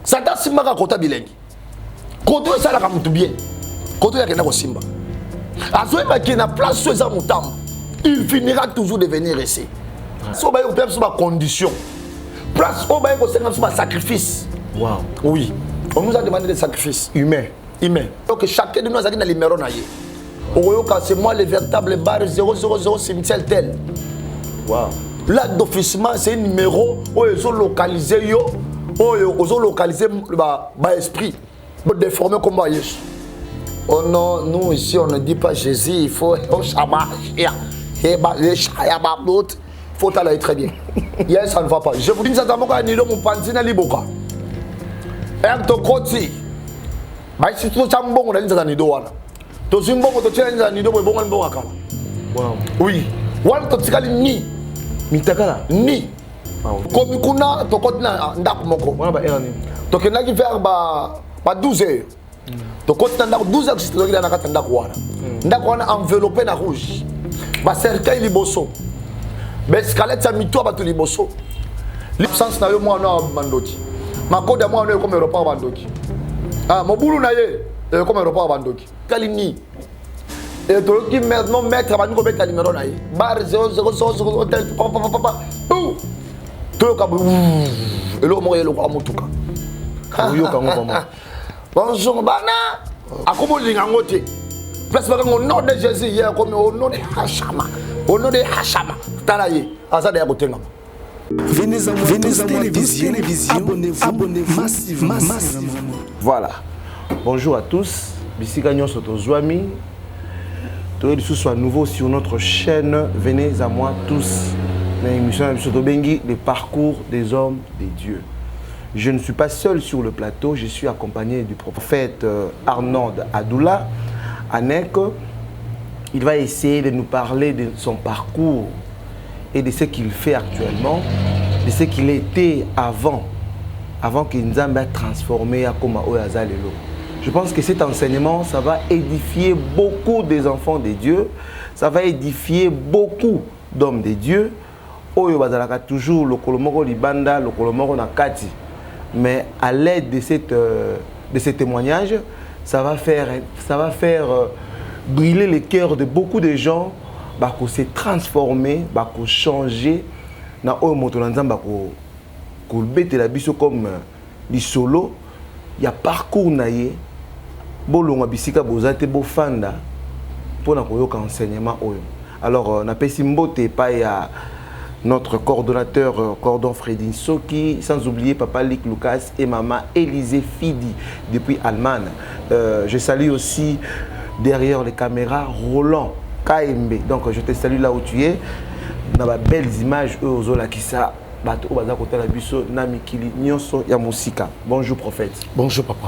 Satan simaka kota bilengi. Koto esala ka mutu bien. Koto yakena ko simba. Azoe ba ki na place so eza mutambo. Il finira toujours de venir ici. So ba yo peut sur ma condition. Place au ba yo sur ma sacrifice. Wow. Oui. On nous a demandé des sacrifices humains. Donc chacun de nous a dit dans le numéro naïe. C'est moi le véritable bar 000 cimetière tel. Wow. Là d'officiellement c'est un numéro où ils ont localisé yo, où ils ont localisé esprit pour déformer comme Yesu. Oh non, nous ici on ne dit pas Jésus, il faut Shama, il faut aller très bien. Yes, ça ne va pas. Je vous dis ça d'abord quand il mon pantina liboka. Un to koti. Bah si tout ça bon on a dit ça nido wana. To zimbongo to tshela ça nido bon bon akala. Wow. Oui. Wana to tsikali ni. Mitakala Ni. Comme kuna to koti na ndako moko. Wana ba erani. To kenaki faire ba 12 heures. To koti na ndako 12 heures c'est na kata ndako wana. Ndako wana enveloppé na rouge. Ba cercueil liboso. Ba escalette sa mito ba to liboso. L'absence na yo moi na bandoki. Makode ya moi na comme aéroport bandoki. Ah mobulu na ye comme aéroport bandoki. Kalini. Et to qui maintenant mettre ba niko beta numéro na ye. Bar 000 hôtel papa. To ka et lo mo ye lo kwa mutuka. Yo kango comment. Bonjour bana. Akomo linga ngote. Place ba ngo nom de Jésus hier comme au nom de Hashama. Au nom de Hashama. Talaye. Azada ya kotenga. Venez à moi télévision. Abonnez-vous massivement. Voilà. Bonjour à tous. Bisika nyonso tozwami. Toyeli sous à nouveau sur notre chaîne. Venez à moi tous. L'émission de Bengi, le parcours des hommes des dieux. Je ne suis pas seul sur le plateau. Je suis accompagné du prophète Arnold Adoula Anek. Il va essayer de nous parler de son parcours et de ce qu'il fait actuellement, de ce qu'il était avant qu'il nous ait transformé à Koma Oyazalelo. Je pense que cet enseignement, ça va édifier beaucoup des enfants de Dieu, ça va édifier beaucoup d'hommes de Dieu. Oyo bazalaka toujours le kolomoko libanda, le kolomoko nakati. Mais à l'aide de ces témoignages, ça va faire brûler les cœurs de beaucoup de gens. Bako s'est transformé, bako changé. Na oyo moto na nzamba ko bete la biso comme li solo. Ya parcours na ye. Bolonga bisika bozate bo fanda pour na koyoka enseignement oyo. Alors na pesi mbote pa ya notre coordonnateur Cordon Fredin Soki, sans oublier Papa Lick Lucas et Maman Élisée Fidi depuis Allemagne. Je salue aussi derrière les caméras Roland KMB. Donc je te salue là où tu es. Dans les belles images, eux aux Olakissa, bateau baza côté la biso namikili nyonso ya musika. Bonjour prophète. Bonjour papa.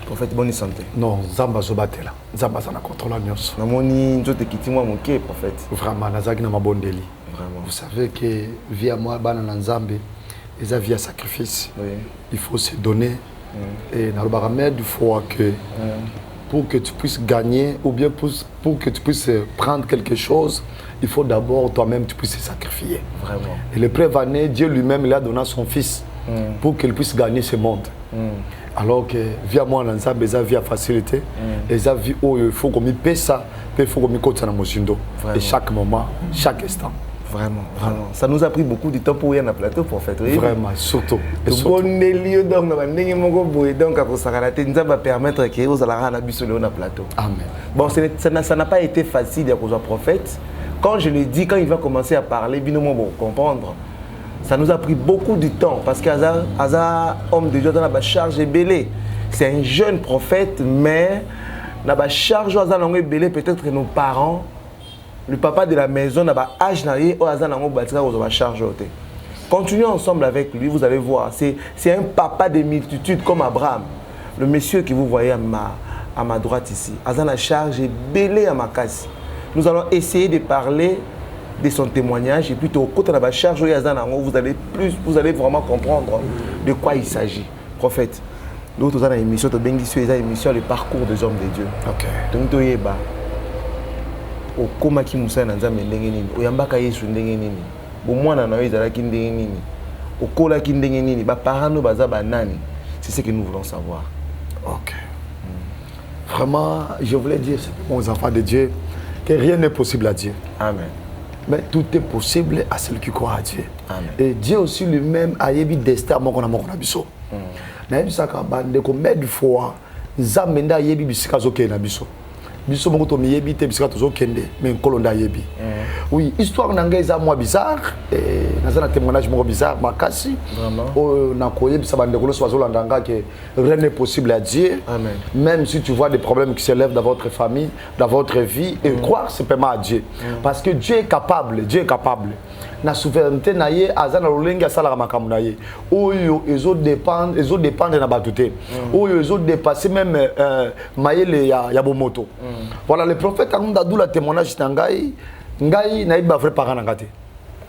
Prophète, bonne santé. Non, Zamba Zobatela. Zamba sana contrôle nyonso. Namoni nzote kitimwa moké prophète. Vraiment nazaki na mabondeli. Vraiment. Vous savez que via moi bana na Nzambe, ils via sacrifice. Oui. Il faut se donner. Et dans le baromètre, il faut que pour que tu puisses gagner ou bien pour que tu puisses prendre quelque chose, il faut d'abord toi-même tu puisses se sacrifier. Vraiment. Et le prévané, Dieu lui-même il a donné son fils pour qu'il puisse gagner ce monde. Alors que via moi Nzambe, ils via facilité, ils ont vu où il faut qu'on paie ça, il faut qu'on me cote dans mon sindo. Et chaque moment, chaque instant. Vraiment, vraiment. Ça nous a pris beaucoup de temps pour y aller à plateau, prophète. Oui? Vraiment, surtout. Donc, ça va permettre que vous allez à plateau. Amen. Bon, ça n'a pas été facile d'être prophète. Quand je le dis, quand il va commencer à parler, bien bon, comprendre. Ça nous a pris beaucoup de temps parce qu'Aza, homme de Dieu, dans la charge est belé. C'est un jeune prophète, mais dans la charge est belé, peut-être que nos parents. Le papa de la maison n'a pas âge naïe au hasard n'a pas charge. Continuez ensemble avec lui, vous allez voir. C'est un papa de multitudes comme Abraham. Le monsieur que vous voyez à ma droite ici. Hasard la charge est belé à ma casse. Nous allons essayer de parler de son témoignage et puis au côté de la charge vous allez vraiment comprendre de quoi il s'agit. Prophète. Nous avons une émission de Bengissu, une émission le parcours des hommes de Dieu. OK. Donc okomaki musala na Nzambe ndenge nini oyambaka Yesu ndenge nini bomwana na yo ezalaki ndenge nini okolaki ndenge nini baparano baza banani C'est ce que nous voulons savoir. Ok. Vraiment, je voulais dire aux enfants de Dieu que rien n'est possible à Dieu. Amen. Mais tout est possible à celui qui croit à Dieu. Amen. Et Dieu aussi lui-même a eu destin à mon biso. Na yebi saka bande ko met du fois nzambe nda yebi bisika zoke na biso. Biso moko to miyebi te bisika to zokende mais nkolo nda yebi. Oui, histoire nanga eza moi bizarre et nazana témoignage moko bizarre makasi. Vraiment. Na koyebi sa bande ko so bazolanda que rien n'est possible à Dieu. Amen. Même si tu vois des problèmes qui s'élèvent dans votre famille, dans votre vie et croire simplement à Dieu parce que Dieu est capable, Dieu est capable. Na souveraineté na ye azana lolenga sala makambo na ye oyo ezo dépendre na batute oyo ezo dépasser même mayele ya bomoto. Voilà, le prophète akunda dula témoignage na ngai na iba vrai parent na ngate.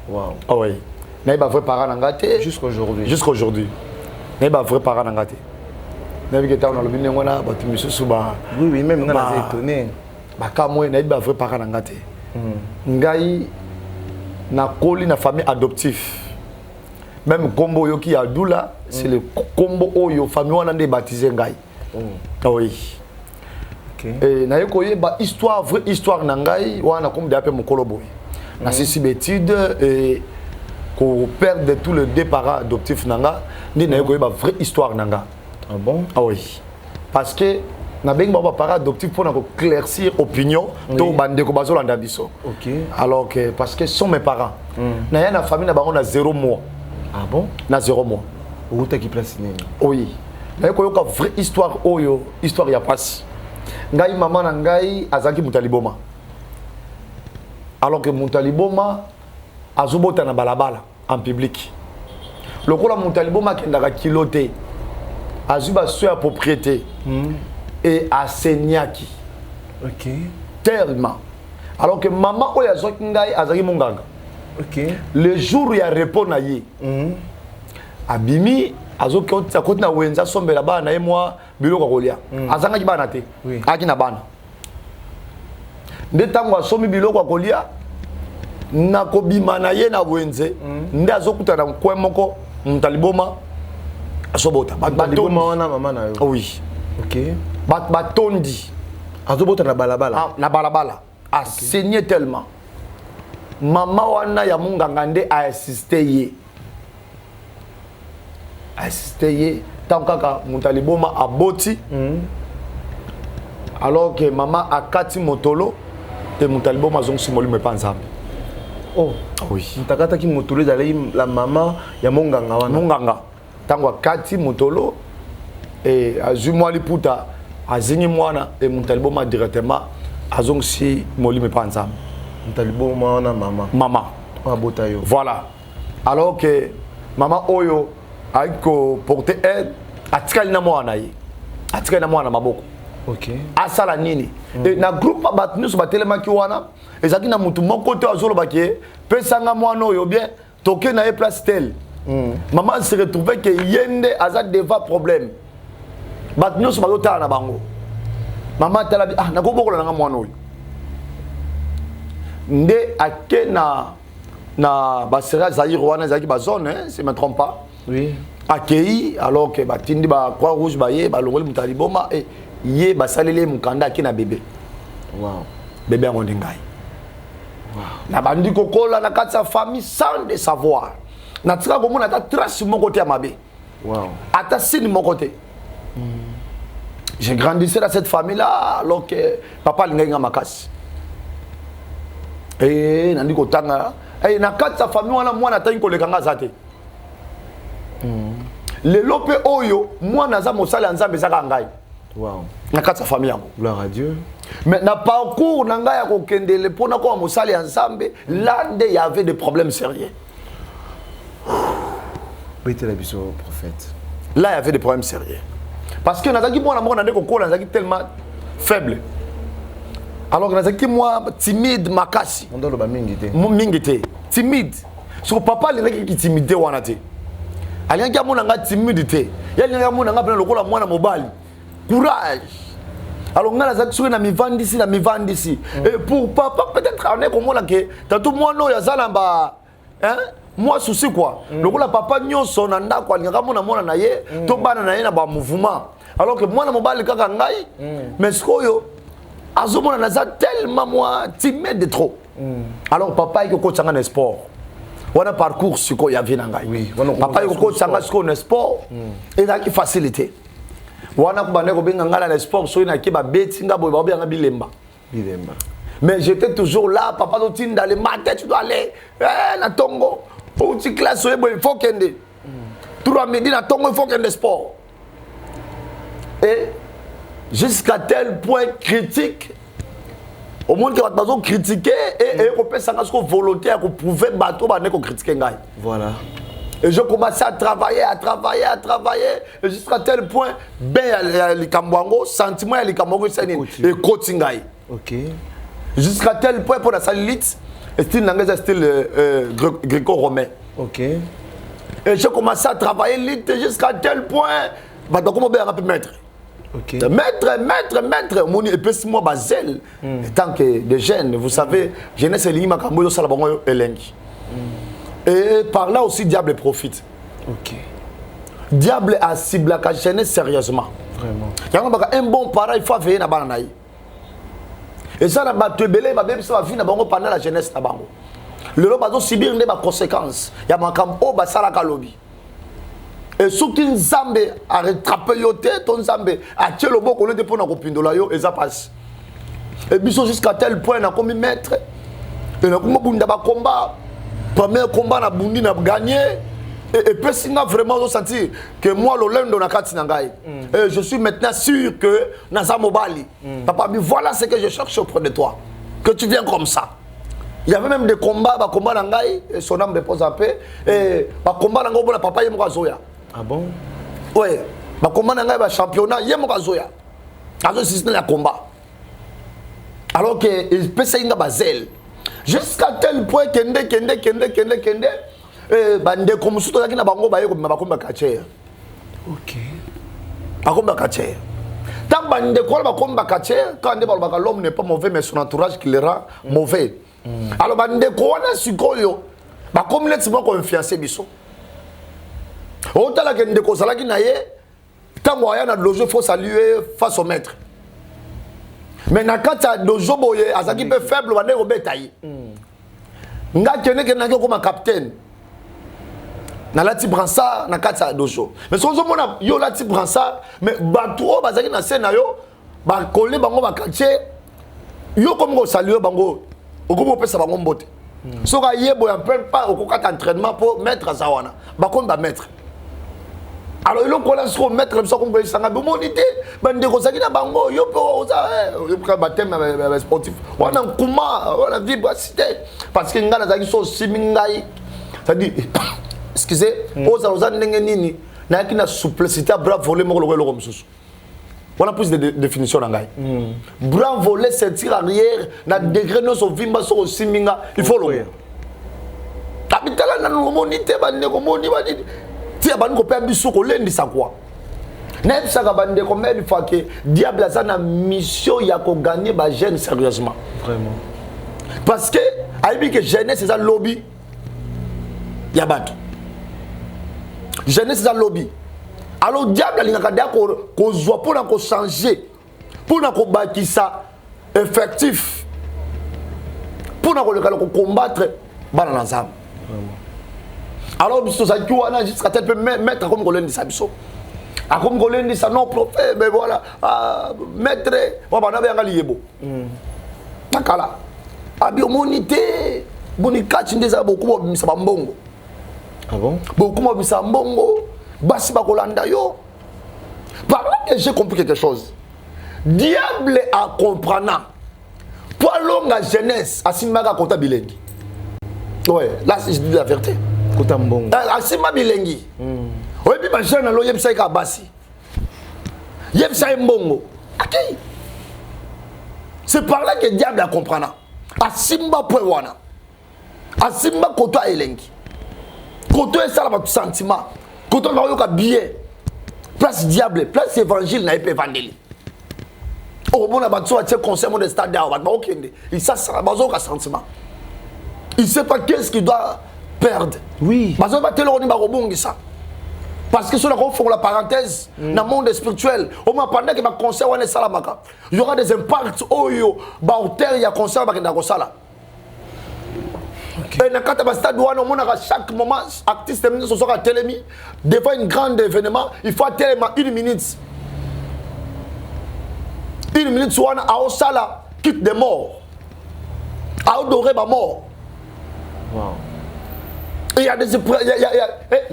Wow. Ah oui. Na iba vrai parent na ngate jusqu'aujourd'hui. Na iba vrai parent na ngate. Na bi keta na lobi ngona batu misusu ba. Oui, même ngana étonné. Ba kamwe na iba vrai parent na ngate. Ngai na koli na famille adoptive. Même combo yoki ya dula, c'est le combo oyo famille wana nde baptisé ngai. Ah oui. OK. Et na yeko yeba histoire vraie histoire na ngai wana comme d'après mon koloboy. Na sisi bétude et ko père de tous les deux parents adoptifs nanga, ni na yeko yeba vraie histoire nanga. Ah bon? Ah oui. Parce que na bengi ba parents adoptifs pour na éclaircir opinion to bande ko bazolanda biso. OK. Alors que parce que sont mes parents. Na ya na famille na bango na 0 mois. Ah bon? Na 0 mois. Où t'as qui place nini? Oui. Na ko yoka vraie histoire oyo, histoire ya passe. Ngai maman na ngai azaki mutaliboma. Alors que mutaliboma azobota na balabala en public. Lokola mutaliboma kendaka kiloté. Azuba soya propriété. Et à Senyaki. OK. Tellement. Alors que maman oya zoki ngai azaki monganga. OK. Le jour où il y a repos na ye. Abimi azoki koti na wenza sombela bana ye moi biloko kolia. Azanga ki bana te. Aki na bana. Nde tango asomi biloko kolia na kobima na ye na wenze nde azokuta na kwe moko mutaliboma asobota. Mutaliboma wana mama na yo. Oui. OK. Batondi. Azobota na balabala. Na balabala. A saigné tellement. Maman wana ya munganga nde a assisté ye. Assisté ye. Tant kaka mutaliboma aboti. Alors que maman a kati motolo. Et mutaliboma zong simoli me panzambe. Oh. Oui. Mutakata ki motolo zali la maman ya munganga wana. Munganga. Tango kati motolo. Et azumwa liputa. Azingi mwana. Et mutaliboma directement. Azong si moli me panzambe. Mutaliboma wana mama. Maman. Abota yo. Voilà. Alors que maman oyo a porté aide. Atikali na mwana ye. Atikali na mwana maboko. OK. Asala nini. Et na groupe bat nous batelema ki wana. Ezaki na mutu moko te azolo bakie. Pesanga mwana oyo bien. Toke na e place tel. Maman se retrouvait que yende aza devant problème. Bat nous bazotala na bango. Maman tala ah na ko bokola na mwana oyo. Nde ake na basera Zaïre wana zaki ba zone hein, si je me trompe pas. Oui. Accueilli alors que batindi ba croix rouge ba ye ba longoli mutaliboma et ye basalele mukanda ki na bébé. Wow. Bébé ngo ngai. Wow. Na bandi kokola na kati sa famille sans de savoir. Na tika ko mona ta trace mon côté mabe. Wow. Ata sini mon côté. J'ai grandi dans cette famille là alors que papa linga makasi. Et nandi ko tanga et na kati sa famille wana mwana tangi ko lekanga zate. Le lope oyo mwana za mosala nzambe zaka ngai. Wow. Na kati sa famille yango. Gloire à Dieu. Mais na parcours na ngai ya ko kendele pona ko mosala ya nzambe là il y avait des problèmes sérieux. Bété la biso prophète. Là il y avait des problèmes sérieux. Parce que nazaki mwana moko na ndeko ko nazaki tellement faible. Alors que nazaki moi timide makasi. On doit le mingité. Mingité. Timide. Son papa il qui timide wana te. Aliangi amona nga timidité. Ya linga amona nga pena lokola mwana mobali. Courage. Alors nga nazaki soki na mivandisi. Et pour papa peut-être on est comme là que tatou mwana ya zalamba hein moi souci quoi lokola papa nyonso na ndako alingaka mona na ye to bana na ye na ba mouvement alors que mwana mobali kaka ngai mais sikoyo azomona naza tellement moi timide de trop alors papa iko tsanga na sport wana parcours siko ya vina ngai Oui, papa iko tsanga siko na sport et la facilité wana ko bande ko benga ngala na sport so ina ki ba beti nga boy ba bien bilemba mais j'étais toujours là papa do tinda le matin tu dois aller na tongo au petit classe il faut kende 3 midi na tongo il faut kende sport et jusqu'à tel point critique au monde qui va pas critiquer et on peut s'engager comme volontaire pour prouver bateau ba ne ko critiquer ngai voilà. et je commençais à travailler et jusqu'à tel point ben les kambwango sentiment les kambwango c'est et coaching ngai OK. jusqu'à tel point pour la satellite style langage style gréco-romain OK. et j'ai commencé à travailler vite jusqu'à tel point bah donc comment bien rapide maître OK. maître mon épaisse moi basel tant que des jeunes vous savez jeunesse li makambo sala bango elengi et par là aussi diable profite OK. diable a ciblé la jeunesse sérieusement Vraiment. yango baka un bon parent il faut veiller na bana naï et ça na bato belé ba même ça va venir na bango pendant la jeunesse na bango le lo bazo subir ne ba conséquences ya makambo ba sala ka lobby et surtout nzambe a rattrapé yo te ton nzambe a tielo boko le dépôt na kopindola yo et ça passe et biso jusqu'à tel point na komi maître et na komo bunda ba combat premier combat na bundi na gagné et personne vraiment ressenti que moi l'olendo na kati na ngai et je suis maintenant sûr que naza mobali papa mais voilà ce que je cherche auprès de toi que tu viens comme ça. Il y avait même des combats ba combat na ngai et son âme repose en paix et ba combat na ngo papa yemo kazoya. Ah bon? Ouais, ba combat na ngai ba championnat yemo kazoya. Azo système la combat. Alors que il peut sainga bazel jusqu'à tel point kende bande comme surtout na bango ba yeko ba komba kache. OK. Ba komba kache. Tant bande ko ba komba kache quand de ba l'homme n'est pas mauvais mais son entourage qui le rend mauvais. Alors bande ko na sikoyo ba comme les mo confiance biso. O tala kende ko sala ki na ye tango aya na lojo faut saluer face au maître. Mais na kata dojo boye azaki pe faible bande ko betayi. Nga kene kena ko ma capitaine. Na lati bransa na kata dojo. Mais so mona yo lati bransa mais bato bazaki na scène yo ba coller bango ba kache yo comme ko saluer bango okomo pesa bango mbote. So ka yebo ya plein pas okokata entraînement pour mettre zawana. Ba kon ba mettre. Alors il ko la so mettre comme ça comme sanga be monité bande ko sakina bango yo po oza yo ka batem sportif. Wana kuma wana vibration parce que ngana zaki so simingai. C'est-à-dire excusez, aux ndenge nini na kina souplicité bras voler mo lo comme ça. On a plus de définition na ngai. Bras voler sentir arrière na degré no so vimba so siminga il faut le. Capitala na no monité bande ko moni bandi. Ti abani ko pe biso ko lendi sa quoi. Na ça ka bande ko mais il faut que diable a na mission ya ko gagner ba jeune sérieusement. Vraiment. Parce que aibi que jeunesse c'est ça lobby. Ya bato. Jeunesse c'est ça lobby. Alors diable alingaka dia ko zwa pour ko changer. Pour na ko bakisa effectif. Pour na ko le combattre bana na nzambe. Alors biso ça qui wana jusqu'à tel peut mettre comme Golène sa biso. A comme Golène sa non prophète mais voilà maître on va na bien liebo. Takala. Abi omonité bonikati ndeza beaucoup bimisa bambongo. Ah bon? Beaucoup bimisa mbongo basi bakolanda yo. Par là que j'ai compris quelque chose. Diable a comprenant. Pour longa jeunesse asimaka kota bilengi. Ouais, là je dis la vérité. Kota mbongo. Asima bilengi. Oui, puis ma jeune alo yebisa ka basi. Yebisa mbongo. OK. C'est par là que diable a comprenant. Asimba point wana. Asimba koto elengi. Koto esala ba sentiment. Koto ba yoka bien. Place diable, place évangile na epé evangile. Oh bon ba tso atie conseil mon stade ba okende. Il ça bazo ka sentiment. Il sait pas qu'est-ce qu'il doit perdre. Oui. Parce que ça. Parce que ceux qui font la parenthèse dans le monde spirituel, pendant que le concert est salamaka, il y aura des impacts au hauteur il y a concert qui est sala. Et dans le stade à chaque moment, artiste se sont à télémi, devant un grand événement, il faut tellement 1 minute. 1 minute soit à sala quitte des morts. À adorer ma mort. Wow. Il y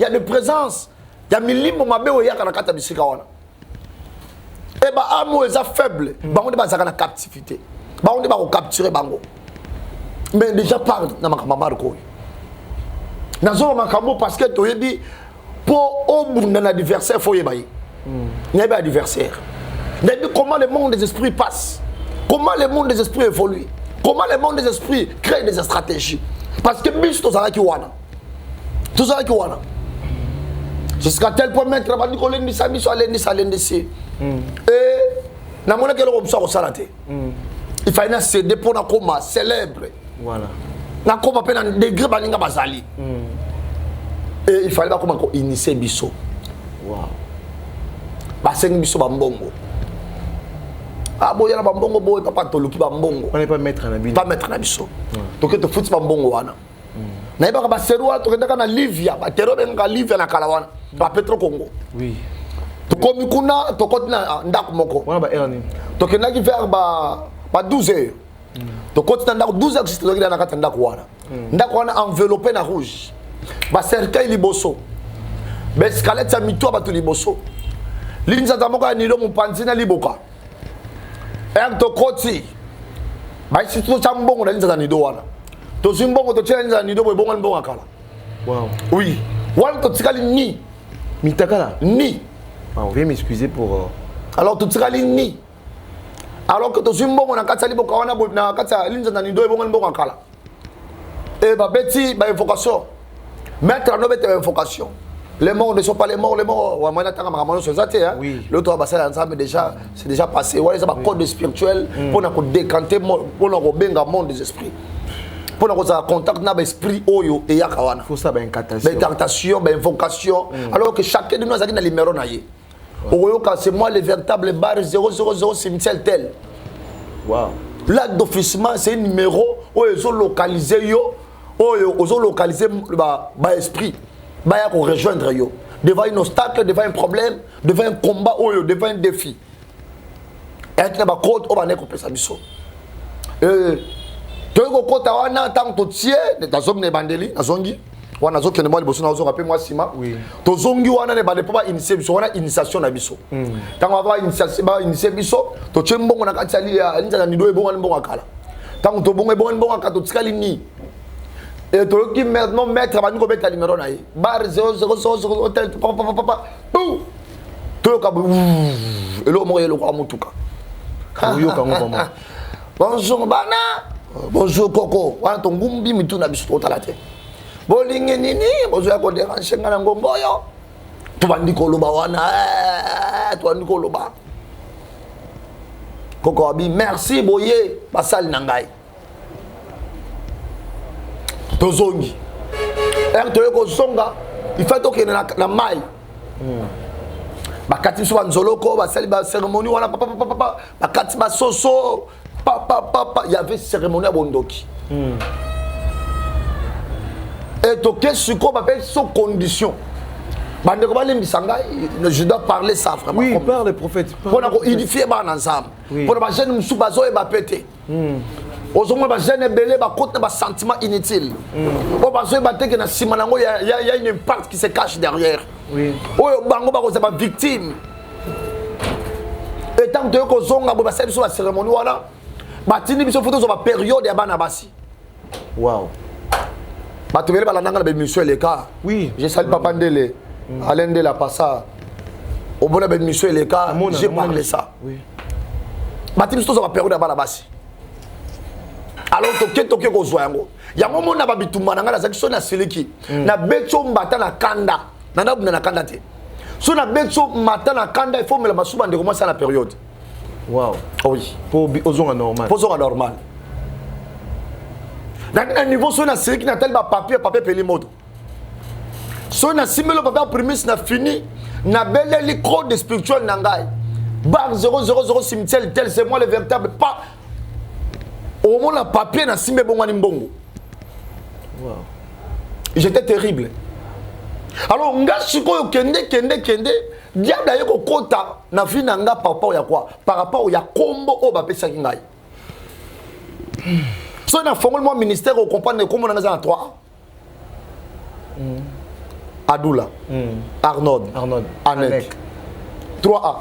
a des présences. Il y a milimo mabe oya kana kata bisika wana. Et ba amo eza faible, bango de bazaka na captivité. Bango de ba ko capturer bango. Mais déjà parle na makamama ko. Nazo makambo parce que toyebi pour obunda na adversaire faut yebayi. N'y a adversaire. N'abi comment le monde des esprits passe. Comment le monde des esprits évolue. Comment le monde des esprits crée des stratégies. Parce que bis to zala ki wana. Tout ça qui wana. Jusqu'à tel point mettre la bande collègue ni sami soit l'endisi. Et na mona que le comme ça au salate. Il fallait céder pour na coma célèbre. Voilà. Na coma pe na degré baninga bazali. Et il fallait pas comment initier biso. Wow. Ba seng biso ba mbongo. Ah boya na ba mbongo boy papa toluki ba mbongo. On n'est pas mettre en habit. Pas mettre na biso. Donc te foot ba mbongo wana. Na iba ba serwa to kenda kana Livia, ba tero benga Livia na kalawana. Ba Petro Congo. Oui. To komi kuna to kotina ndako moko. On a ba erni. To kenda ki vers ba 12 heures. To kotina ndako 12 heures to kenda na kata ndako wana. Ndako wana enveloppé na rouge. Ba cercueil liboso. Ba escalette sa mito ba to liboso. Linza za moko ni lo mpanzi na liboka. Et to koti. Ba isi to chambongo na linza za nido wana. To zimbongo to chenza nido bo bonga mbonga kala. Wow. Oui. Wana to tsikali ni. Mitakala. Ni. Ah, on vient m'excuser pour. Alors tu tsikali ni. Alors que to zimbongo na katsa liboka wana bo na katsa linza na nido bonga mbonga kala. Et ba beti ba invocation. Mettre no beti invocation. Les morts ne sont pas les morts, les morts. Ouais, moi n'attends pas sur ça hein. Oui. L'autre va passer ensemble déjà, c'est déjà passé. Ouais, c'est un code spirituel pour nous décanter pour nous benga monde des esprits. Pour nous avoir contact avec l'esprit oyo et yakawana. Faut ça ben incantation. Ben incantation, ben invocation. Alors que chacun de nous a dit dans le numéro naïe. Oyoka c'est moi le véritable bar 000 cimetière tel. Wow. L'acte d'officiement c'est un numéro où ils ont localisé yo, où ils ont localisé ba esprit. Baya ko rejoindre yo devant un obstacle, devant un problème, devant un combat ou devant un défi. Et na ba code o ba ne ko pesa biso. To ko kota wana tant to tie ta zom ne bandeli azongi wana zo kene mali boso na zo rappel moi sima. Oui. To zongi wana ne ba de pa initier biso wana initiation na biso. Tant ba initiation ba initier biso to chembongo na kati ali ya nza na nido e bonga mbonga kala. Tant to bonga mbonga ka to tsikali ni. Et tout qui maintenant mettre à nous mettre numéro naï bar 000 hôtel papa tout le kabou et le moyen le quoi mutuka bonjour bana bonjour coco wana to ngumbi mitu na biso totalate bolinge nini bonjour ko déranger ngana ngombo yo to bandi ko loba wana to bandi ko loba coco abi merci boye basal nangai tozongi toye kozonga il faut que na mai bakati so banzoloko basali ba cérémonie wana papa bakati ba soso papa il y avait cérémonie à bondoki et to qu'est-ce qu'on appelle sans condition bande ko balembisa ngai je dois parler ça vraiment Oui, parle le prophète. pour na édifier ba ensemble pour ba jeune musu bazo e ba pété ozomwe ba jeune belé ba côté ba sentiment inutile o ba zo ba teke na sima nango y a une impact qui se cache derrière Oui. oyo bango ba ko za ba victime et tant que ko zonga ba sabi so la cérémonie wala ba tini biso photo zo ba période ya bana basi Wow. ba to bele ba landanga na be monsieur les cas Oui. je salue papa Ndele Alain de la passa au bon be monsieur les cas j'ai parlé ça Oui. ba tini biso zo ba période ya bana basi alors toke kozwa yango yango mona babitumba na ngala zaki so na siliki na betso mbata na kanda na ndabuna na kanda te so na betso mbata na kanda il faut mela masuba ndeko moi ça la période Wow. oui Pour ozonga normal. pour ça normal dans un niveau so na siliki na tel ba papier peli moto So na simelo papa prémisse na fini na beleli code spirituel na ngai. Bar 000 cimetière tel c'est moi le véritable pas. Au moment la papier na simbe bongani mbongo. Wow. J'étais terrible. Alors nga sikoyo kende diable aye ko kota na vie na nga par rapport ya quoi? Par rapport ya kombo o ba pesa ngai. So na fongol moi ministère au comprendre comment on a dans 3 Adoula, Arnold, Anek, 3A.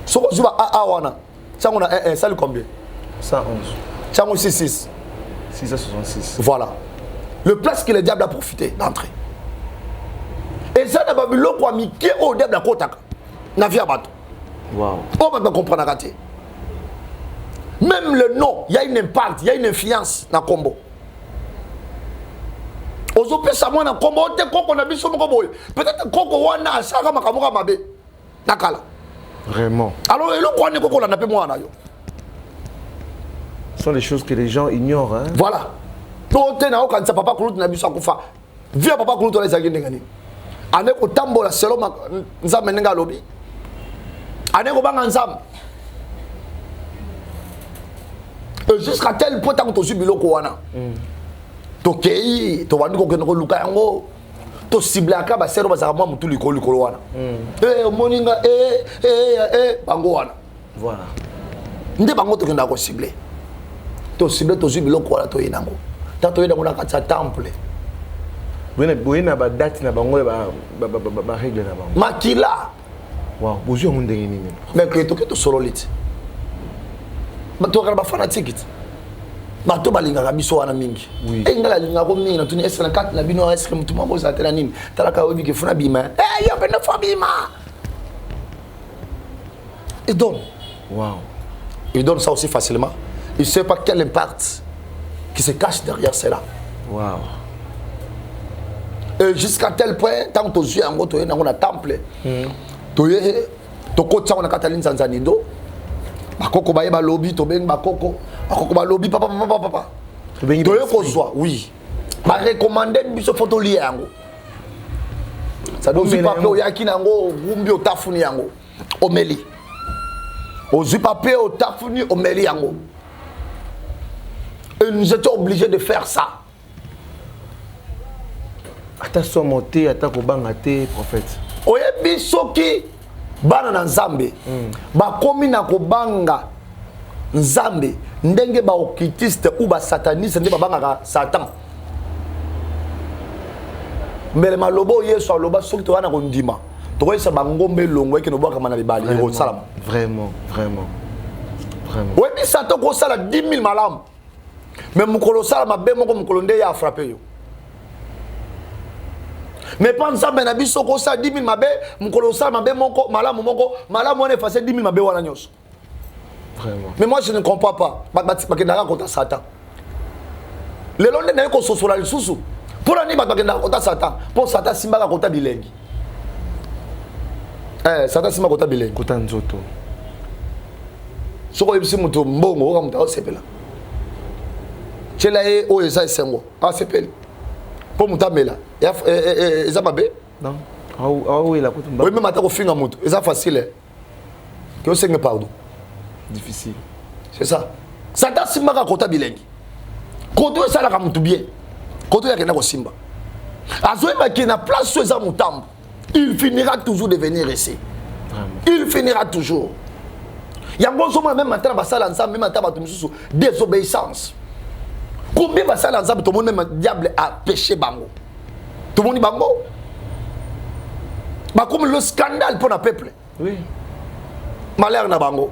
So je vais AA wana. Ça on a salut combien? 111. Ça on 66. 666. Voilà. Le place que le diable a profité d'entrer. Et ça n'a pas vu l'eau quoi miqué au diable à kotaka. Na vie à bateau. Wow. On va pas comprendre à rater. Même le nom, il y a une impact, il y a une influence dans le combo. Aujourd'hui, ça moi dans le combo, on a vu sur le combo. Peut-être que on a ça comme un mabe. Nakala. Vraiment. Alors, et le quoi n'est qu'on a appelé moi na yo. Ce sont des choses que les gens ignorent. Hein? Voilà. Donc, tu n'as pas papa Koulout n'a vu ça qu'on fait. Viens papa Koulout, on les a gagné. Ane ko tambola selo nzambe nenga lobi. Ane ko banga nzambe. Et jusqu'à tel point tant que tu biloko wana. To kei, to wandi ko keno luka yango. To cible aka ba selo ba za mwa mutu likolo wana. Moninga bango wana. Voilà. Nde bango to kenda ko cible. To cible to biloko wana to yinango. Ta to yinango na katsa temple. Vous na ba date na bango ba règle na bango. Makila. Wow, bozu on ndenge nini. Mais que to sololite. Ba to ba fanatique. Ba to balinga biso wana mingi. Ngala linga ko mingi na tuni esana kat na bino eske mutuma bo za tela nini. Tala ka obi ke funa bima. Yo pena fa bima. Il donne. Wow. Il donne ça aussi facilement. Il sait pas quel impact qui se cache derrière cela. Wow. Et jusqu'à tel point, tant que tu es en gros, tu es dans un temple. Tu es on a Cataline Zanzanido. Bakoko baye ba lobby, to ben bakoko. Bakoko ba lobby papa. Tu es qu'on soit, oui. Ba recommander biso photo lié yango. Ça doit aussi papier au yaki nango, gumbi au tafuni yango. Omeli. Au papier au tafuni omeli yango. Et nous étions obligés de faire ça. Ata somote, ata kobanga te, prophète. Oyebi soki bana na nzambe bakomi na kobanga nzambe ndenge ba okitiste ou ba sataniste nde babanga satan mbele malobo yesu aloba soki to wana kondima tokoyesa bangombe longo eke no bwaka mana bibali eko salam Vraiment. oyebi satan ko sala 10 000 malam mais mukolo sala mabe moko mukolo nde ya frapper yo. Mais pas ensemble na biso ko sa 10 000 mabe mukolo sa mabe moko malamu on effacer 10 000 mabe wana nyos. Vraiment. Mais moi je ne comprends pas. Bakendaka contre Satan. Le londe na ko sosola lisusu. Pour ani bakendaka contre Satan. Pour Satan simba contre bilengi. Satan simba contre bilengi. Kota nzoto. Soko yebisi muto mbongo ka muta osepela. Chela o eza esengo. Asepeli. Pour mutamela. Eza mabe? Non. Ah oui, la kotumba. Oui, même attends finga muto. Eza facile. Que osenge pardon. Difficile. C'est ça. Satan simba kota bilengi. Koto sala ka mutu bien. Koto yakena ko simba. Azoe ba kena place so eza mutambo. Il finira toujours de venir ici. Vraiment. Il finira toujours. Yango somo même matin ba sala ensemble même matin ba tumususu désobéissance. Combien va ça ensemble tout le monde même diable a péché bango. Tout le monde bango. Bah comme le scandale pour le peuple. Oui. Malheur na bango.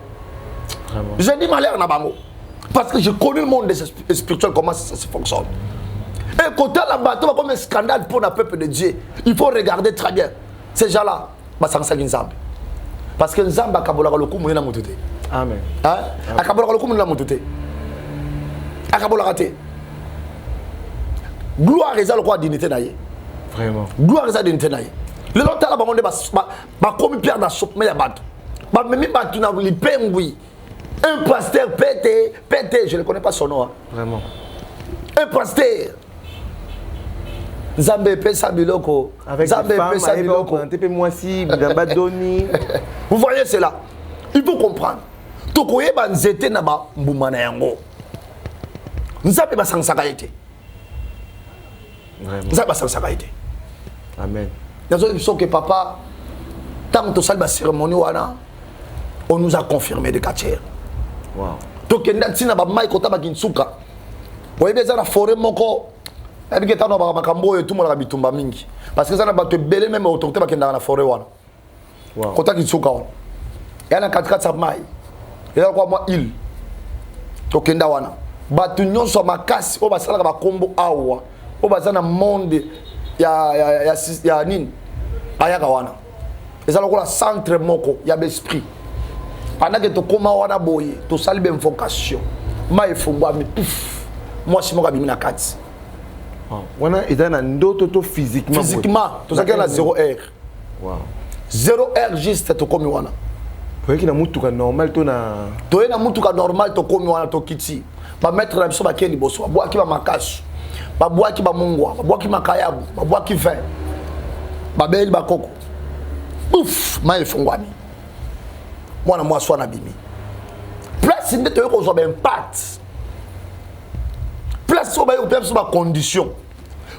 Vraiment. J'ai dit malheur na bango. Parce que je connais le monde spirituel, comment ça fonctionne. Et quand la bateau comme un scandale pour le peuple de Dieu, il faut regarder très bien. Ces gens-là, bah ça c'est Nzambe. Parce que Nzambe a kabolaka le coup moyen na mutute. Amen. Hein? A kabolaka le coup moyen na mutute. A kabolaka te. Gloire est à la dignité naïe. Vraiment. Gloire est à la dignité naïe. Le long là on ba comme pierre dans soupe mais ya bateau. Ba même bateau na li pengui. Un pasteur pété, je ne connais pas son nom. Hein. Vraiment. Un pasteur. Nzambe epesa biloko. Avec Nzambe les femmes, epesa biloko. moi si, Doni. Vous voyez cela? Il faut comprendre. Tokoyeba nzete na ba mbuma na yango. Nzambe basangsaka ete. Vraiment. Nzambe basangsaka ete. Amen. Nazo biso que papa tant to salba cérémonie wana on nous a confirmé de quartier. Wow. Tokenda tina ba mai kota ba kinsuka. Oyebeza na forêt moko. Ebike tano ba makambo etu mona bitumba mingi. Parce que ça na ba te belé même autorité ba kenda na forêt wana. Wow. Kota kinsuka wana. Yana 4 sa mai. Ela kwa moi il. Tokenda wana. Batu nyonso makasi o basala ba kombo awa. O bazana monde ya nini ayaka wana eza lokola centre moko ya l'esprit pendant que tokoma wana boye tosali ba invocation ma efungwami puf mwasi moko abimi na kati wana eza na ndoto to physiquement tozalaki na 0 heure. Wow. 0 heure juste tokomi wana toyeki na mutuka normal to na toye na mutuka normal tokomi wana tokiti bametre na biso bakei liboso babwaki bamakasu babwaki bamungwa babwaki makayabu babwaki vin babeli bakoko ouf ma efungwami mwana mwasi wana bimi place nde toyei kozwa baimpact place oyo baye kopea biso bacondition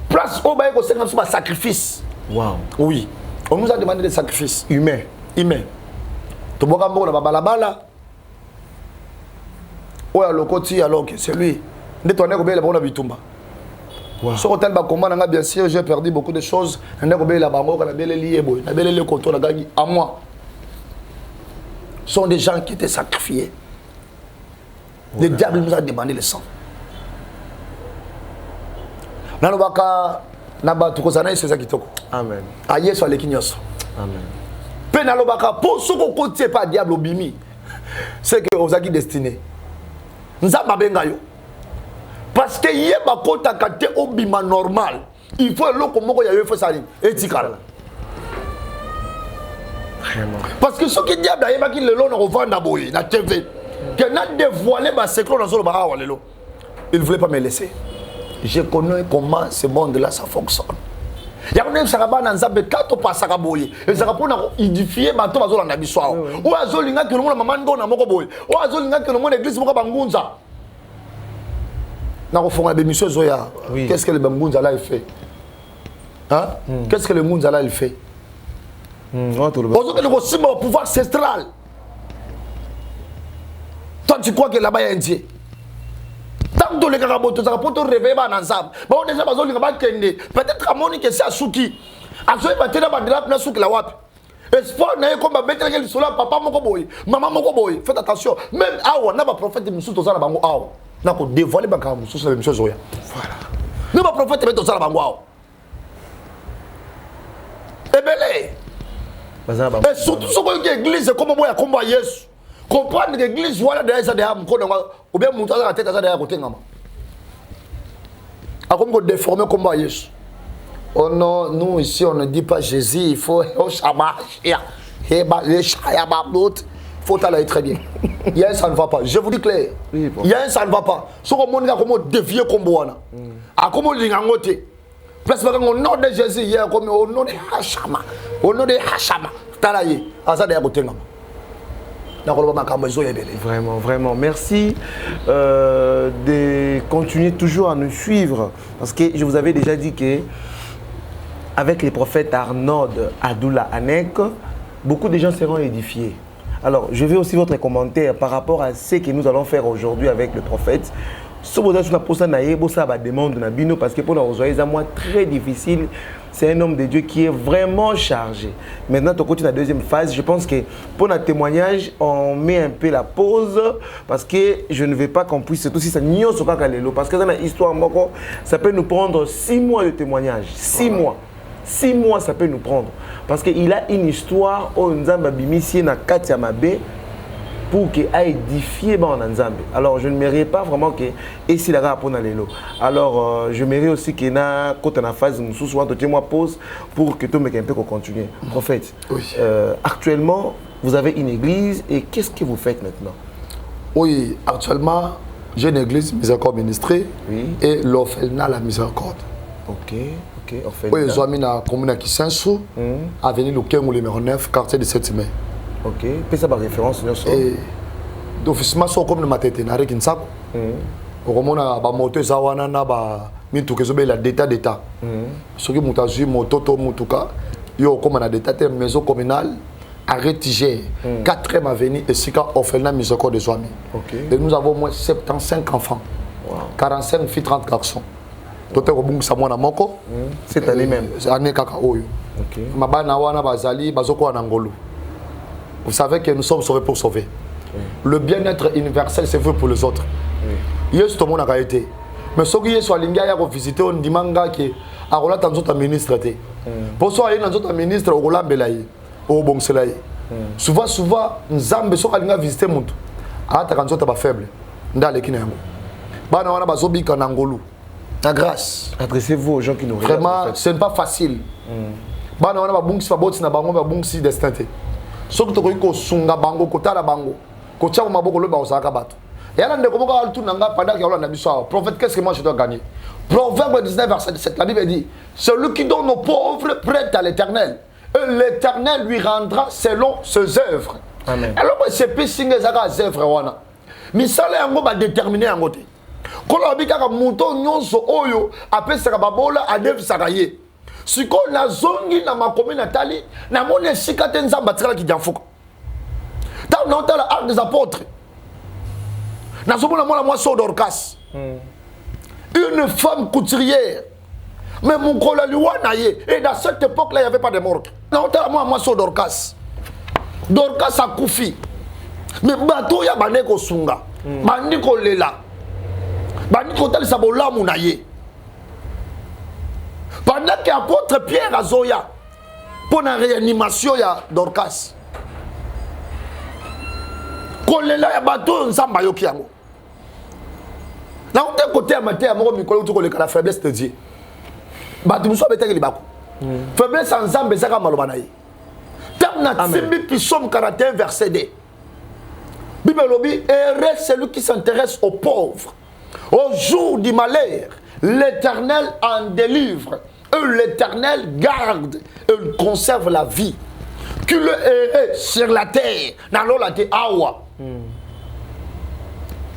place oyo baye kosenga biso basacrifice. Wow. Oui, on nous a demandé des sacrifices humains. Toboka mboko na babalabala oya lokoti alors que c'est lui nde toane kobela bango na bitumba. Wow. Sur hôtel Bakoma, bien sûr, j'ai perdu beaucoup de choses. Je suis la bango, la belle liebo, la belle coton, la gagne à moi. Ce sont des gens qui étaient sacrifiés. Le diable nous a demandé le sang. Nalobaka naba tukozana c'est ça qui toko. Amen. Aye so le kinyoso. Amen. Pe nalobaka pour ce qu'on côté pas diable obimi. C'est que ozaki destiné. Nzamba benga yo. Parce que hier bakota kate obima normal. Il faut le komoko ya yo faut ça etikala. Vraiment. Parce que ce qui diable ayeba ki lelo na revendre boy na TV. Que na dévoiler ba secret dans ba awa lelo. Il voulait pas me laisser. Je connais comment ce monde là ça fonctionne. Ya kone sakaba na nzambe kato pasaka boye. Ezaka pona édifier bato bazolanda biso awa. O azolinga ke no mama ndo na moko boye. O azolinga ke no église moko bangunza. Oui. Qu'est-ce que le Bangunza là il fait? Hein? Qu'est-ce que le Munza là il fait? Aujourd'hui, le pouvoir ancestral. Toi, tu crois que là-bas il y a un Dieu? Tant que les Karabotos, ça va te réveiller ensemble. Bon, déjà, peut-être à Monique et c'est à Souki. À Souki, il va te dire Souki la wap. Espoir n'a comme mettre le soleil, papa moko boy, maman moko boy. Faites attention. Même awa, n'a pas prophète de Moussou Tozala Bango awa. N'a pas dévoilé Bango Moussou sur la mission Zoya. Voilà. N'a pas prophète de Tozala Bango awa. Et belé. Et surtout, ce que l'église, comme moi, comme moi, Yesu. Comprendre que l'église, voilà, derrière ça, derrière mon ou bien mon la tête, ça, derrière côté. A comme déformé comme moi, Yesu. Oh non, nous ici on ne dit pas Jésus, il faut il faut aller très bien. Il y a un ça ne va pas. Je vous dis clair. Il y a un ça ne va pas. Ce que mon gars comment dévier comme boana. A comment l'ingangote. Place au nom de Jésus, il y a comme au nom de Hashama. Au nom de Hashama. Talaye. Asa de Yagotenga. Vraiment, vraiment. Merci de continuer toujours à nous suivre. Parce que je vous avais déjà dit que avec les prophètes Arnaud, Adoula, Anek, beaucoup de gens seront édifiés. Alors, je vais aussi votre commentaire par rapport à ce que nous allons faire aujourd'hui avec le prophète. Ce que vous avez demande parce que pour nous, c'est très difficile. C'est un homme de Dieu qui est vraiment chargé. Maintenant, on continue la deuxième phase. Je pense que pour notre témoignage, on met un peu la pause parce que je ne veux pas qu'on puisse aussi ça n'y parce que dans l'histoire, ça peut nous prendre 6 mois de témoignage. 6 mois. 6 mois, ça peut nous prendre. Parce qu'il a une histoire où Nzamba Bimissi na Katia Mabe pour qu'il ait édifié Nzambe. Alors, je ne mérite pas vraiment que ici la rapport dans les lots. Alors, je mérite aussi qu'il y a une phase où nous soit moi pause pour que tout le monde continue. Prophète, oui. Actuellement, vous avez une église et qu'est-ce que vous faites maintenant? Oui, actuellement, j'ai une église miséricorde ministrée, oui. Et l'orphelinat la miséricorde. Ok. Ok, oyo ezwami na commune ya Kisensu, avenue Lukengo numéro 9, quartier de 7 mai. Ok, pesa ba référence nyonso. D'officiellement so comme na matete na reki nsako. Okomona ba moto eza wana na ba mituka ezobela d'état. Soki moto azwi moto to mutuka yo okoma na d'état te maison communale arrêt Tiger, 4e avenue et Sika orphelinat Misoko de Zouami. Et nous avons au moins 75 enfants. 45 filles, 30 garçons. Tote ko Samoa na moko cette année même. Année kaka oyo. OK. Mabana wana bazali bazoko na ngolo. Vous savez que nous sommes sauvés pour sauver. Le bien-être universel c'est fait pour les autres. Yes tout le monde a été. Mais soki yeso alinga ya ko visiter on dimanga ke akola tanzota ministre te. Pour so ayi tanzota ministre okolambela yi. O bongsela yi. Souvent nzambe so alinga visiter muntu. Ata kanzota ba faible. Ndale kina yango. Bana wana bazobika na ngolo. La grâce. Adressez-vous aux gens qui nous regardent. Vraiment, ce n'est pas facile. Bana wana babungisi baboti na bango babungisi destin te. Soki to ko sunga bango kotala bango. Ko tcha maboko lo ba osaka bato. Yana ndeko moko altu nanga pendant qu'il y a na biso. Prophète, qu'est-ce que moi je dois gagner? Proverbe 19 verset 17, la Bible dit celui qui donne aux pauvres prête à l'Éternel et l'Éternel lui rendra selon ses œuvres. Amen. Alors c'est pissinga zaka œuvre wana. Misala yango ba déterminer yango te. Kola bikaka muto nyonso oyo apesaka babola adefisaka ye. Siko na zongi na makomi natali na mone sika te nzamba tikala ki dianfuka. Ta na otala Actes des Apôtres. Na zomona mwana mwasi Dorcas. Une femme couturière. Mais mon kolali wana ye et dans cette époque là il y avait pas de morgue. Na otala mwasi Dorcas. Dorcas a koufi. Mais bato ya baneko sunga. Bandiko lela. Bandi kotal sabola munaye. Pendant que apôtre Pierre azoya pour la réanimation ya Dorcas. Kolela ya bato nzamba yoki yango. Na côté côté ya maté ya moko mikolo to koleka la faiblesse de Dieu. Bato muso beteke libako. Faiblesse nzambe saka maloba na ye. Tamna timbi psalm 41 verset 2. Bible lobi heureux celui qui s'intéresse aux pauvres. Au jour du malheur, l'Éternel en délivre. Et l'Éternel garde et conserve la vie. Qu'il est sur la terre.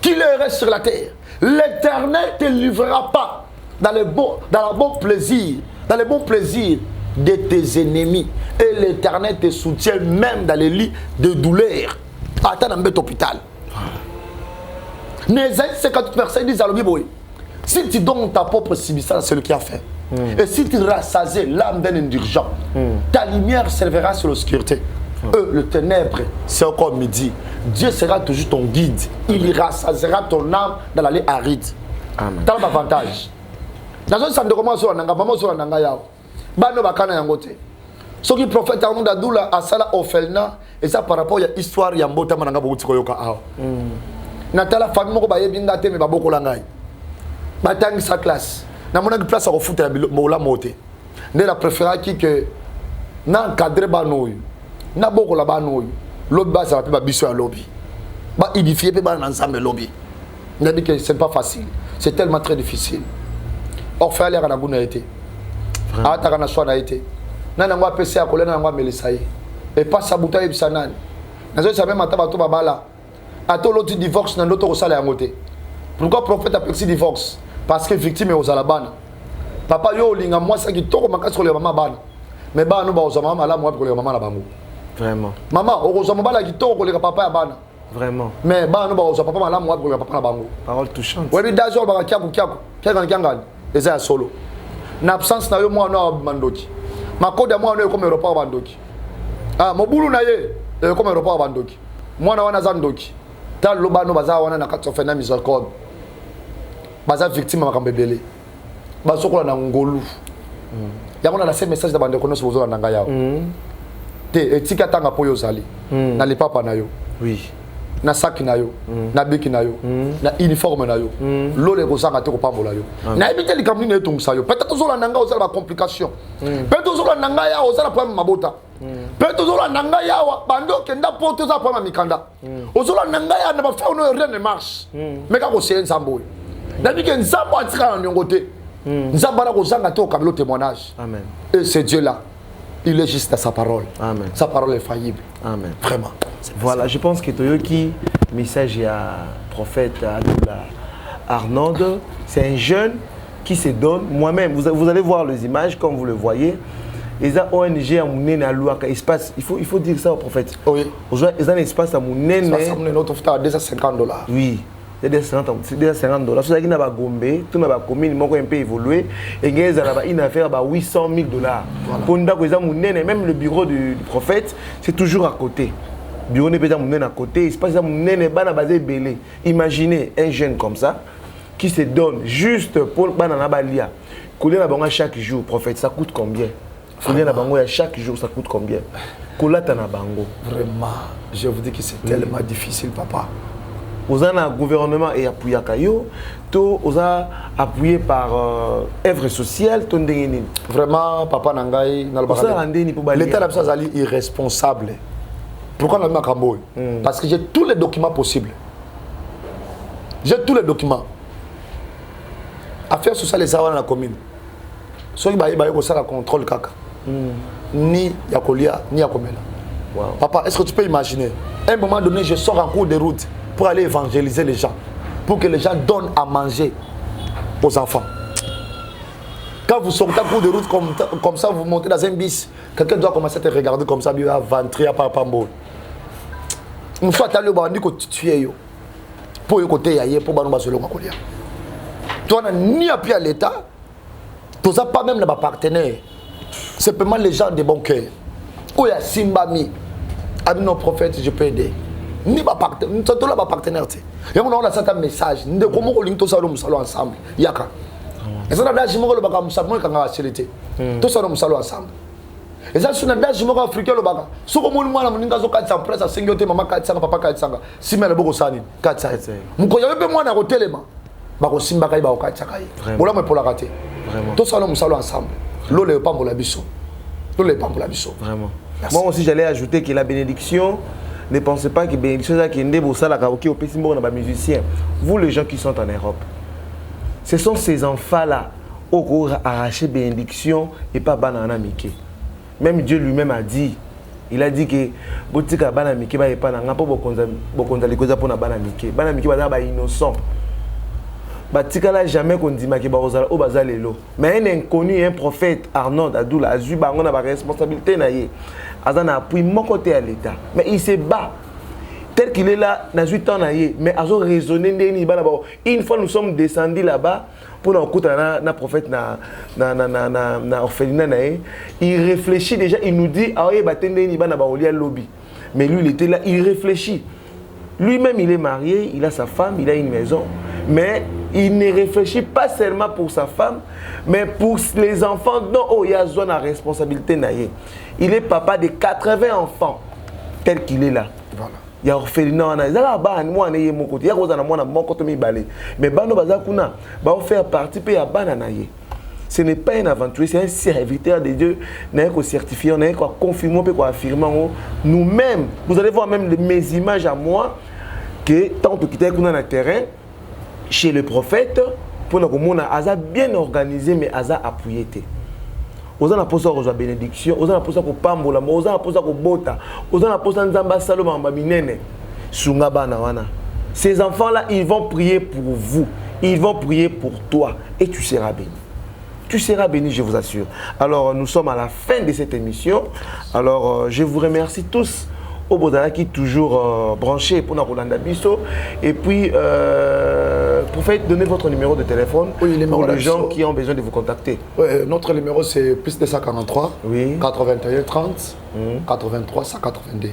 Qu'il est sur la terre. L'Éternel ne te livrera pas dans le bon plaisir de tes ennemis. Et l'Éternel te soutient même dans les lits de douleur. Attends dans l'hôpital. Nésaïe 58 versets disent à l'Obiboy, si tu donnes ta propre substance à celui qui a fait, et si tu rassasies l'âme d'un indigent, ta lumière servira sur l'obscurité. Le ténèbre, c'est encore midi. Dieu sera toujours ton guide. Il rassasiera ton âme dans l'allée aride. T'as l'avantage. Dans un centre de commence, on a maman sur la nanga yao. Bano bakana yangote. Ce qui prophète Arnaud Dadoula a sala orphelinat et ça par rapport à l'histoire yambota mananga bouti yoka ao. Natala famille moko baye binga te me baboko langai. Batangi sa classe. Na mona place à refuta ya mola moté. Nde la préféra qui que na encadrer banoyu. Na boko la banoyu. Lobby ba ça va biso ya lobby. Ba édifier pe ba ensemble lobby. On dit que c'est pas facile. C'est tellement très difficile. Orphelin na buna été. Ata kana swa na été. Nana ngwa PC ya kolena ngwa melisaye. Et pas sabuta ibisanani. Nazo sabe mata bato babala. Ato l'autre divorce dans l'autre sala ya ngote. Pourquoi prophète a pris divorce? Parce que victime est aux alabana. Papa yo linga moi ça qui toko makasi ko le maman bana. Mais ba no ba aux maman la moi ko le maman la bango. Vraiment. Maman au maman bala qui toko ko le papa ya bana. Vraiment. Mais ba no ba aux papa la moi ko le papa la bango. Parole touchante. Oui dazo ba kiaku. Kanga eza ya solo. Na absence na yo moi no mandoki. Makoda moi no comme aéroport bandoki. Ah mobulu na ye comme aéroport bandoki. Moi na wana zandoki. Dans l'obano baza wana na katofena miséricorde baza victime makambe belé basokola na ngolu yango na ce message da bande kono sozo na nga yao te etika tanga po yo zali na le papa na yo oui na sac na yo na biki na yo na uniforme na yo lole ko sanga te ko pambola yo na ebite likamni na etungisa yo peut-être ozola nanga ozala ba complication peut-être ozola nanga ya ozala problème mabota peut-être ozola nanga ya bando kenda poto za problème mikanda ozola nanga ya na ba fa no rien ne marche mais ka ko c'est nzambo na biki nzambo atika na nyongote Nzambana kozanga to kabelo témoignage. Amen. Et ce Dieu là, il est juste à sa parole. Amen. Sa parole est faillible. Amen. Vraiment. Voilà, je pense que Toyoki, message à prophète Adoula Arnold, c'est un jeune qui se donne. Moi-même, vous allez voir les images comme vous le voyez. Les ONG à Mounene à Louaka, espace, il faut dire ça au prophète. Oui. Ils ont un espace à Mounene. Ça me notre offre à $250. Oui. C'est $250. Si vous avez Gombe, tout n'a commune, un peu évolué. Et vous avez une affaire à $800 000. Pour nous, même le bureau du prophète, c'est toujours à côté. Le bureau n'est pas à côté. Espace à Mounene, basé belé. Imaginez un jeune comme ça qui se donne juste pour Banana Balia. Couler la banque chaque jour, prophète, ça coûte combien? Couler la banque chaque jour, ça coûte combien? Couler la banque. Vraiment, je vous dis que c'est tellement difficile, papa. Vous avez un gouvernement et appuyé à Kayo, vous avez appuyé par œuvre sociale, vraiment, papa Nangaï, l'État est irresponsable. Pourquoi on a mis à Camboy? Parce que j'ai tous les documents possibles. J'ai tous les documents. Affaires sociales les avoir dans la commune. Ceux qui ont le contrôle caca. Ni Yakolia, ni Yakomela. Papa, est-ce que tu peux imaginer? À un moment donné, je sors en cours de route pour aller évangéliser les gens. Pour que les gens donnent à manger aux enfants. Quand vous sortez en cours de route comme ça, vous montez dans un bis, quelqu'un doit commencer à te regarder comme ça, il va ventrer à Pambo. Une fois que tu as le bandit que tu es, pour écouter Yaye, pour Banou Basolo Makolia. Tu n'as ni appui à l'État, tu n'as pas même les partenaires. C'est vraiment les gens de bon cœur. Où il y a Simbami, avec nos prophètes, je peux aider. Ni pas partenaire, nous sommes là partenaire. Et on a un message. Nous devons nous salons ensemble. Yaka. Et ça, nous avons le bagage ensemble quand on a facilité. Tous nous salons ensemble. Et ça, nous avons africain le bagage. Si vous voulez, nous avons 400 presse à 5 maman 400 papa 400. Si mais le beaucoup sani 400. Nous connaissons moi dans l'hôtel là. Bako simba kai ba 400 kai. Voilà mais pour la rater. Vraiment. Tous nous salons ensemble. L'eau n'est pas pour la biso. L'eau n'est pas pour la biso. Vraiment. Moi aussi j'allais ajouter que la bénédiction. Ne pensez pas que bénédiction est une musiciens. Vous les gens qui sont en Europe, ce sont ces enfants-là qui ont arraché bénédiction et pas banana Mickey. Même Dieu lui-même a dit, il a dit que botika banana Mickey va pas na ngapo bokonza likoza pour na banana Mickey. Banana Mickey va ba innocent. Batika là jamais qu'on dit que bazala o bazalelo. Mais un inconnu, un prophète Arnold Adoula a eu bango na ba responsabilité na ye. Azana appuie mon côté à l'État. Mais il se bat. Tel qu'il est là, dans 8 ans, mais il a raisonné. Une fois nous sommes descendus là-bas, pour nous écouter un prophète, un orphelinat, il réfléchit déjà, il nous dit, ah oui, lobby. Mais lui, il était là, il réfléchit. Lui-même, il est marié, il a sa femme, il a une maison. Mais il ne réfléchit pas seulement pour sa femme, mais pour les enfants dont il y a zone à responsabilité. Il est papa de 80 enfants, tel qu'il est là. Voilà. Il y a orphelinat, il y a moi, il y a mon côté, il y a mon côté, mais Bano Bazakuna va faire partie de Bananaye. Ce n'est pas un aventurier, c'est un serviteur de Dieu. Nous avons certifié, nous avons confirmé, nous avons affirmé. Nous-mêmes, vous allez voir même mes images à moi, que tant que quitter le terrain, chez le prophète, pour nous dire Aza bien organisé, mais Aza appuyé. Vous avez posé la bénédiction, vous avez posé la pambola, vous avez posé la bota, vous avez posé la saloma minene. Ces enfants-là, ils vont prier pour vous, ils vont prier pour toi, et tu seras béni. Tu seras béni, je vous assure. Alors, nous sommes à la fin de cette émission. Alors, je vous remercie tous. Au Bodala qui est toujours branché pour Rolanda Bisso. Et puis, prophète, donnez votre numéro de téléphone pour les gens qui ont besoin de vous contacter. Oui, notre numéro c'est plus 243 oui. 81 30 83 182.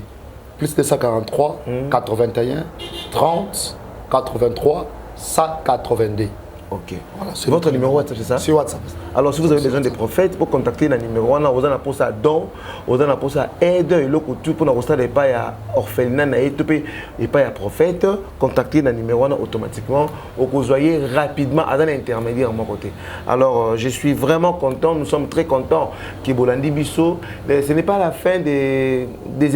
Plus 243 81 30 83 182. Ok. Voilà, c'est votre numéro WhatsApp, c'est ça? C'est WhatsApp. Alors, si vous avez besoin des prophètes, pour contacter le numéro, vous avez un poste à don, vous avez un poste à aide, et le coup, pour nous ne pas à orphelinat, et pas à prophète, contactez le numéro automatiquement, pour que vous soyez rapidement à un intermédiaire à mon côté. Alors, je suis vraiment content, nous sommes très contents que Bolandi Bisso, ce n'est pas la fin des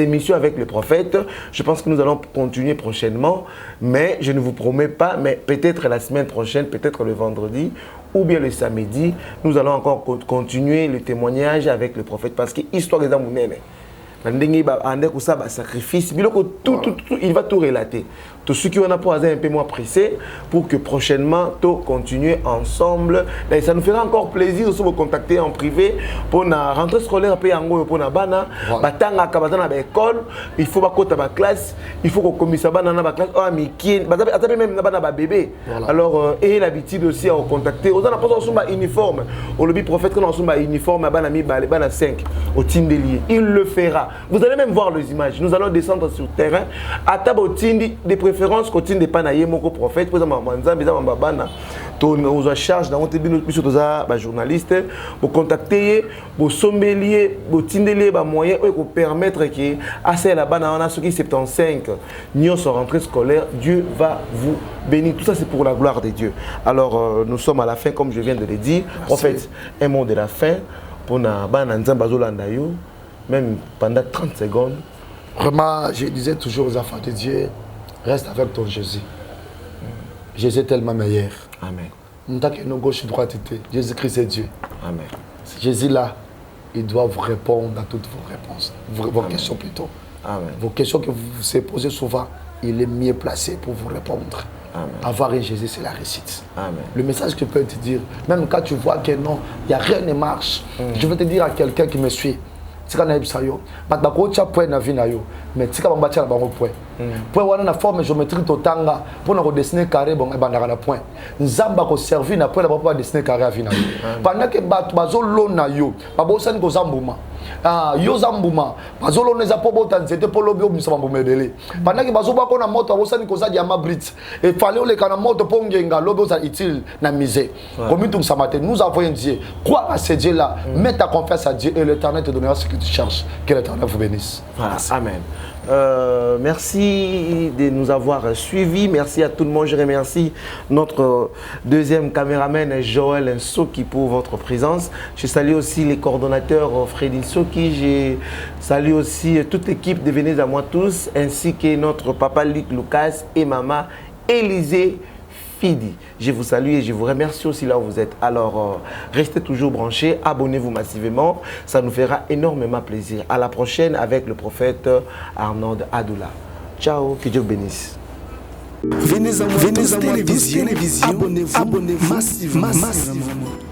émissions avec le prophète. Je pense que nous allons continuer prochainement, mais je ne vous promets pas, mais peut-être la semaine prochaine, peut-être peut-être le vendredi ou bien le samedi, nous allons encore continuer le témoignage avec le prophète parce que l'histoire est dans mon nez. Sacrifice, il va tout relater. Tous ceux qui ont un peu moins pressé pour que prochainement, tout continuer ensemble. Et ça nous fera encore plaisir de vous contacter en privé pour la rentrée scolaire, pour la bana, l'école, il faut que la classe, il faut que commissaire dans la classe, même dans bébé. Alors, ayez l'habitude aussi à contacter. On a pas un uniforme. Le prophète, on a un uniforme, à 5 au team de lié. Il le fera. Vous allez même voir les images. Nous allons descendre sur le terrain. À table des préférences, côté des panaïs, mon prophète, pour nous charge dans notre journaliste, pour contacter, pour sommelier, pour tindelier, moyen pour permettre que à la bana on a ce qui 75 nous sont rentrés scolaire. Dieu va vous bénir. Tout ça c'est pour la gloire de Dieu. Alors nous sommes à la fin comme je viens de le dire. Prophète, un mot de la fin pour na bana nzamba yo. Même pendant 30 secondes. Vraiment, je disais toujours aux enfants de Dieu, reste avec ton Jésus. Jésus est tellement meilleur. Amen. Nous que nos gauche et droite étaient. Jésus-Christ est Dieu. Amen. Jésus-là, il doit vous répondre à toutes vos réponses. Vos questions plutôt. Amen. Vos questions que vous vous posez souvent, il est mieux placé pour vous répondre. Amen. Avoir un Jésus, c'est la réussite. Amen. Le message que je peux te dire, même quand tu vois que non, il n'y a rien ne marche, je vais te dire à quelqu'un qui me suit. Tika na yebisa yo bat bakocha point na vie na yo mais tika bambatia na bango point point wana na forme géométrique totanga pour na dessiner carré bon ebandaka na point nzamba ko servir na point na ba dessiner carré à vie na yo pendant que bat bazolo na yo babosani ko zambuma yo zambuma bazolo neza po botanzete po lobi obimisa bambuma edele pendant que bazoba ko na moto babosani ko za diama brit et fallait le kana moto po ngenga lobi oza utile na misé comme tout ça matin nous avons un Dieu crois à ce Dieu là mets ta confiance à Dieu et l'Éternel te donnera ce que tu cherches. Que l'Éternel vous bénisse. Voilà. Amen. Merci de nous avoir suivis. Merci à tout le monde. Je remercie notre deuxième caméraman Joël Nsoki pour votre présence. Je salue aussi les coordonnateurs Freddy Nsoki. Je salue aussi toute l'équipe de Venez à moi tous, ainsi que notre papa Luc Lucas et maman Élisée Fidi. Je vous salue et je vous remercie aussi là où vous êtes. Alors, restez toujours branchés, abonnez-vous massivement. Ça nous fera énormément plaisir. À la prochaine avec le prophète Arnold Adoula. Ciao, que Dieu bénisse. Venez à moi, télévision. Abonnez-vous massivement.